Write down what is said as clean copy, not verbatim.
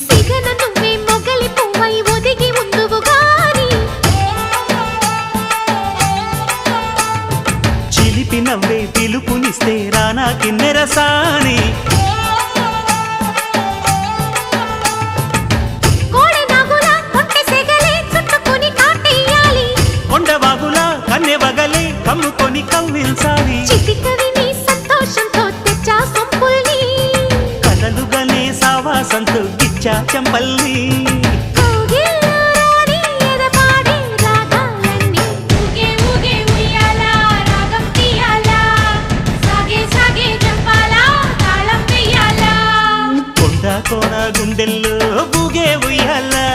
సిగన నువ్వే మొగలి పువ్వై ఒదిగి ఉందువు గాని చిలిపి నవ్వే పిలుపునిస్తే రానా కిన్నెరసాని కన్నెవగలే కమ్ముకొని కవ్విల్సాలి చిటికవి నీ సంతోషంతో తెచ్చా సొంపుల్ని కలలుగనే సావాసంతో గిచ్చా చెంపల్ని కొండ కోన గుండెల్లో బూగే ఉయ్యాలా